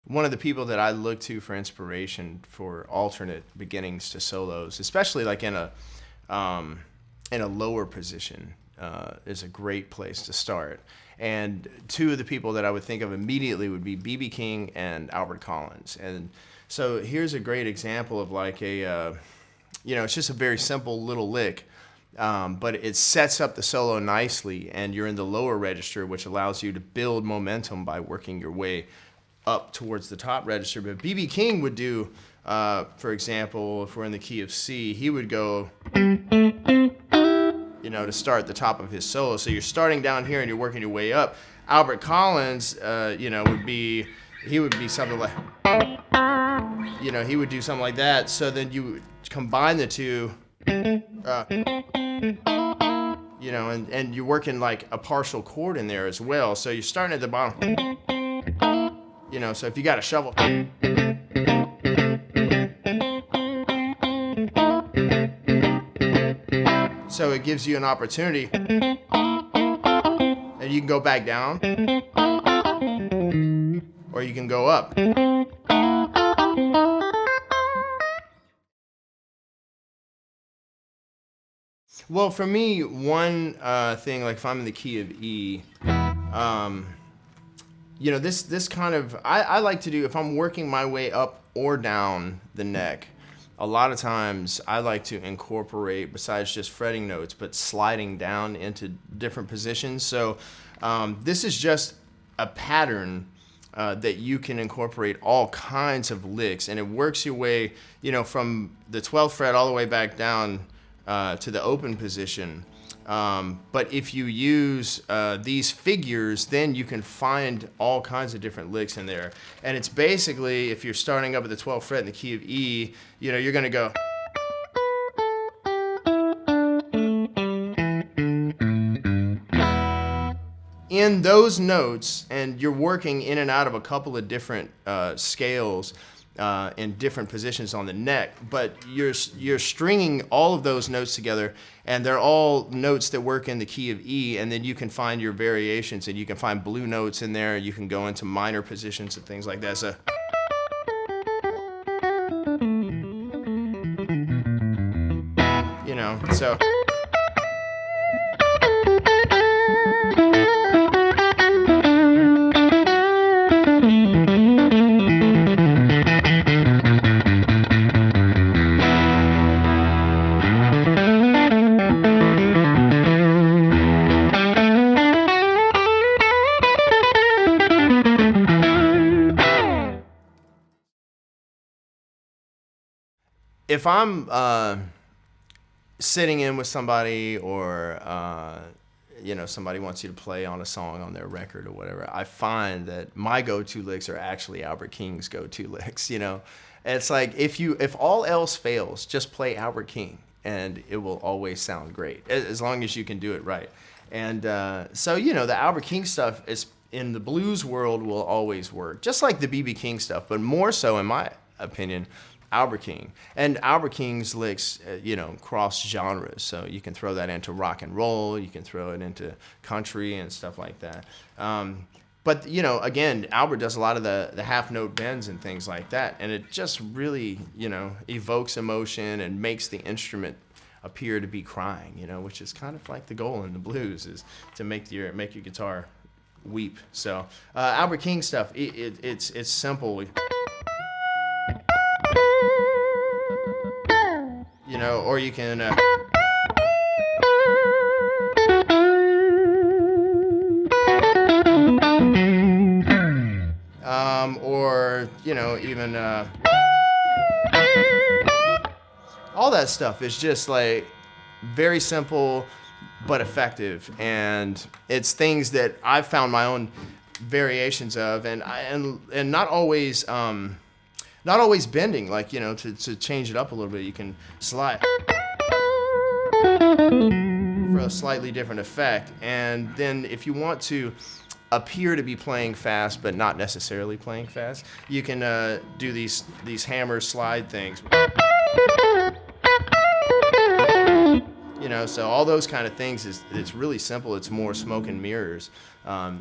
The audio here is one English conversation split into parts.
one of the people that I look to for inspiration for alternate beginnings to solos, especially like in a lower position, is a great place to start. And two of the people that I would think of immediately would be B.B. King and Albert Collins. And so here's a great example of like it's just a very simple little lick, but it sets up the solo nicely, and you're in the lower register, which allows you to build momentum by working your way up towards the top register. But B.B. King would do, for example, if we're in the key of C, he would go, to start the top of his solo. So you're starting down here and you're working your way up. Albert Collins, would be something like, he would do something like that. So then you would combine the two, and you're working like a partial chord in there as well. So you're starting at the bottom, so if you got a shovel, so it gives you an opportunity, and you can go back down, or you can go up. Well, for me, one thing, like if I'm in the key of E, this kind of, I like to do, if I'm working my way up or down the neck, a lot of times I like to incorporate, besides just fretting notes, but sliding down into different positions. So this is just a pattern that you can incorporate all kinds of licks, and it works your way, from the 12th fret all the way back down to the open position. But if you use these figures, then you can find all kinds of different licks in there. And it's basically, if you're starting up at the 12th fret in the key of E, you're going to go. In those notes, and you're working in and out of a couple of different scales, in different positions on the neck, but you're stringing all of those notes together, and they're all notes that work in the key of E, and then you can find your variations, and you can find blue notes in there, you can go into minor positions and things like that. So so if I'm sitting in with somebody, or somebody wants you to play on a song on their record or whatever, I find that my go-to licks are actually Albert King's go-to licks. It's like if all else fails, just play Albert King, and it will always sound great as long as you can do it right. And so the Albert King stuff is in the blues world will always work, just like the B.B. King stuff, but more so, in my opinion, Albert King. And Albert King's licks, cross genres. So you can throw that into rock and roll, you can throw it into country and stuff like that. But, again, Albert does a lot of the half note bends and things like that. And it just really, evokes emotion and makes the instrument appear to be crying, which is kind of like the goal in the blues, is to make your guitar weep. So Albert King stuff, it's simple. Or you can or even all that stuff is just like very simple but effective, and it's things that I've found my own variations of, and not always bending, like, to change it up a little bit. You can slide for a slightly different effect. And then if you want to appear to be playing fast but not necessarily playing fast, you can do these hammer slide things. So all those kind of things it's really simple. It's more smoke and mirrors.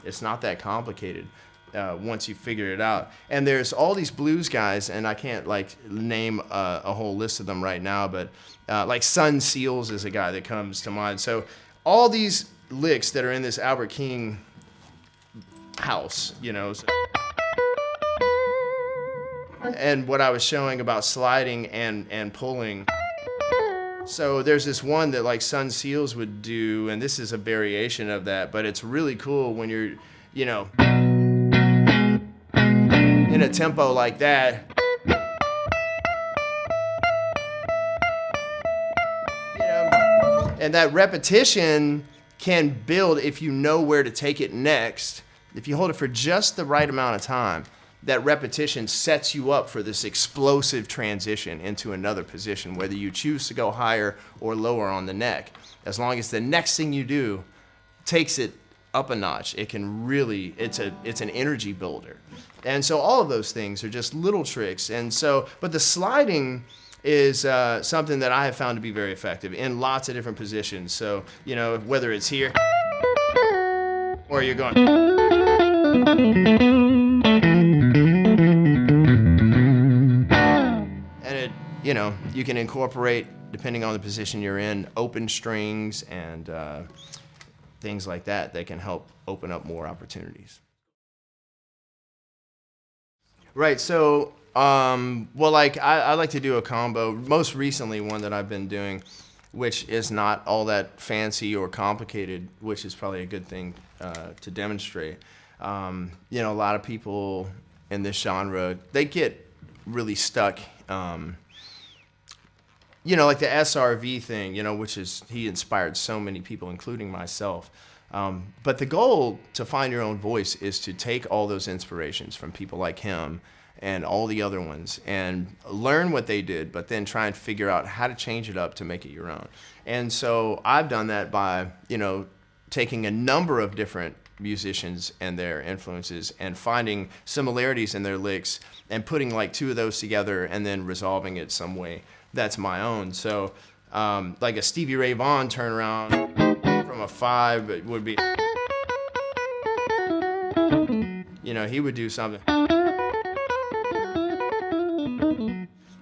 It's not that complicated. once you figure it out. And there's all these blues guys, and I can't like name a whole list of them right now, but like Sun Seals is a guy that comes to mind. So all these licks that are in this Albert King house, you know. And what I was showing about sliding and pulling. So there's this one that like Sun Seals would do, and this is a variation of that, but it's really cool when you're, you know, in a tempo like that. You know, and that repetition can build if you know where to take it next. If you hold it for just the right amount of time, that repetition sets you up for this explosive transition into another position, whether you choose to go higher or lower on the neck. As long as the next thing you do takes it up a notch, it can really, it's an energy builder. And so all of those things are just little tricks. And so, but the sliding is something that I have found to be very effective in lots of different positions. So, you know, whether it's here or you're going. You know, you can incorporate, depending on the position you're in, open strings and things like that that can help open up more opportunities. Right, so, well, like, I like to do a combo. Most recently, one that I've been doing, which is not all that fancy or complicated, which is probably a good thing to demonstrate. You know, a lot of people in this genre, they get really stuck. You know, like the SRV thing, you know, which is, he inspired so many people, including myself. But the goal to find your own voice is to take all those inspirations from people like him and all the other ones and learn what they did, but then try and figure out how to change it up to make it your own. And so I've done that by, you know, taking a number of different musicians and their influences and finding similarities in their licks and putting like two of those together and then resolving it some way that's my own. So like a Stevie Ray Vaughan turnaround from a 5 would be, you know, he would do something.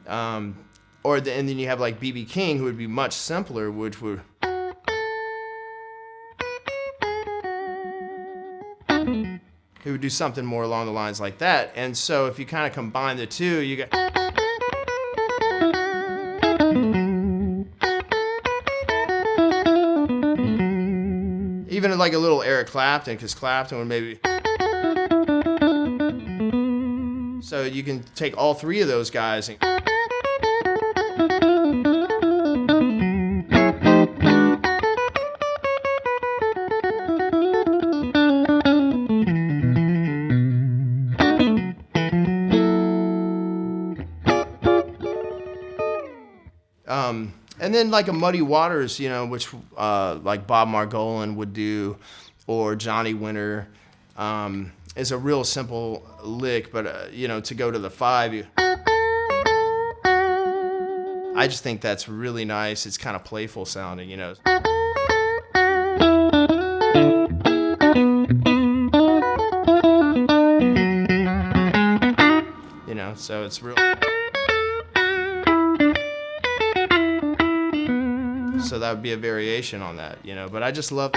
And then you have like B.B. King, who would be much simpler, which would, he would do something more along the lines like that. And so if you kind of combine the two, you get, even like a little Eric Clapton, because Clapton would maybe, so you can take all three of those guys and, and then like a Muddy Waters, you know, which like Bob Margolin would do, or Johnny Winter, is a real simple lick, but you know, to go to the 5, I just think that's really nice. It's kind of playful sounding, you know. You know, so it's real. So that would be a variation on that, you know, but I just love